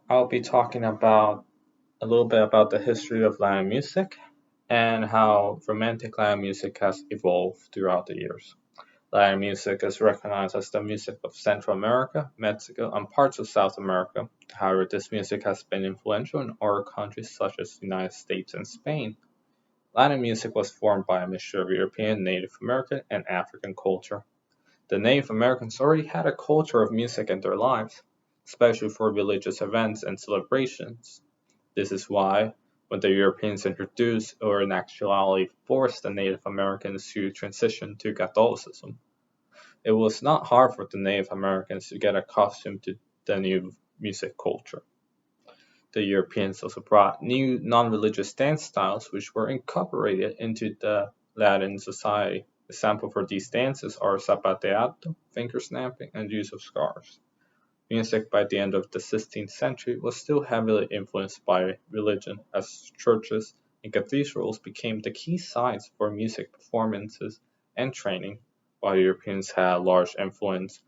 I'll be talking about a little bit about the history of Latin music and how romantic Latin music has evolved throughout the years. Latin music is recognized as the music of Central America, Mexico, and parts of South America. However, this music has been influential in other countries such as the United States and Spain. Latin music was formed by a mixture of European, Native American, and African culture. The Native Americans already had a culture of music in their lives, especially for religious events and celebrations. This is why, when the Europeans introduced, or in actuality forced the Native Americans to transition to Catholicism, it was not hard for the Native Americans to get accustomed to the new music culture. The Europeans also brought new non-religious dance styles which were incorporated into the Latin society. Examples for these dances are zapateado, finger snapping, and use of scarves. Music by the end of the 16th century was still heavily influenced by religion, as churches and cathedrals became the key sites for music performances and training, while Europeans had a large influence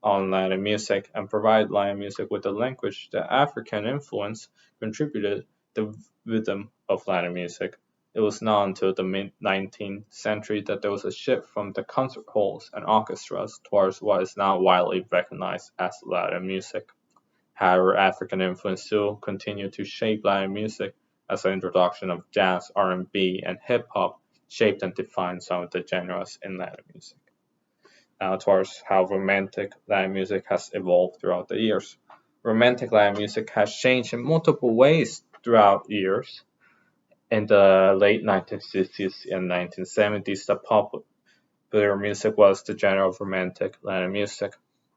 on Latin music and provided Latin music with a language. The African influence contributed the rhythm of Latin music. It was not until the mid-19th century that there was a shift from the concert halls and orchestras towards what is now widely recognized as Latin music. However, African influence still continued to shape Latin music as the introduction of jazz, R&B, and hip hop shaped and defined some of the genres in Latin music. Now, towards how romantic Latin music has evolved throughout the years. Romantic Latin music has changed in multiple ways throughout the years. In the late 1960s and 1970s, the popular music was the genre of romantic Latin music.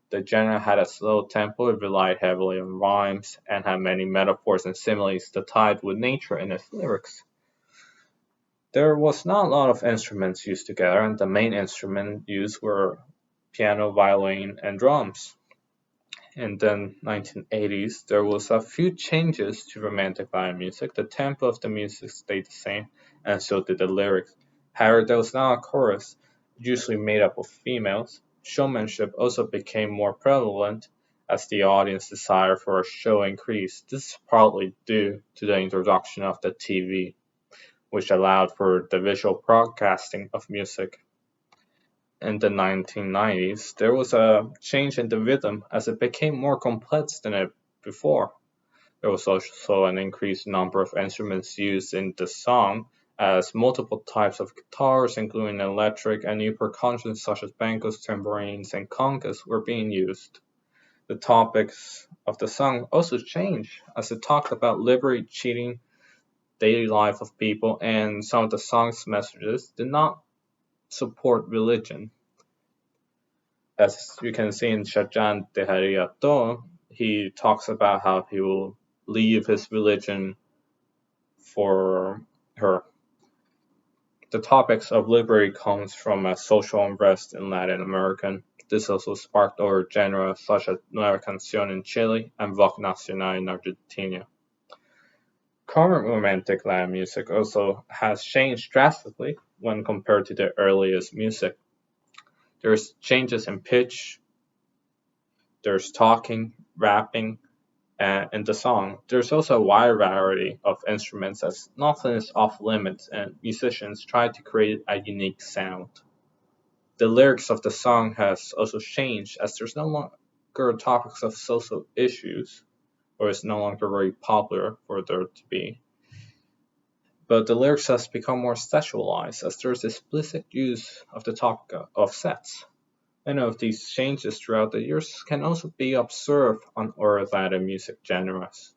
The genre had a slow tempo, it relied heavily on rhymes, and had many metaphors and similes that tied with nature in its lyrics. There was not a lot of instruments used together, and the main instruments used were piano, violin, and drums. In the 1980s, there was a few changes to romantic Latin music. The tempo of the music stayed the same, and so did the lyrics. However, there was now a chorus, usually made up of females. Showmanship also became more prevalent as the audience desire for a show increased. This is partly due to the introduction of the TV, which allowed for the visual broadcasting of music. In the 1990s, there was a change in the rhythm as it became more complex than it before. There was also an increased number of instruments used in the song, as multiple types of guitars, including electric and new percussion such as bongos, tambourines, and congas, were being used. The topics of the song also changed, as it talked about liberty, cheating, daily life of people, and some of the song's messages did not support religion. As you can see in Shajan Dejaria Todo, he talks about how he will leave his religion for her. The topics of liberty comes from a social unrest in Latin America. This also sparked other genres such as Nueva Canción in Chile and Rock Nacional in Argentina. Current romantic Latin music also has changed drastically when compared to the earliest music. There's changes in pitch, there's talking, rapping, in the song. There's also a wide variety of instruments as nothing is off limits and musicians try to create a unique sound. The lyrics of the song has also changed as there's no longer topics of social issues or it's no longer very popular for there to be. But the lyrics has become more sexualized as there's explicit use of the topic of sex. Many of these changes throughout the years can also be observed on other Latin music genres.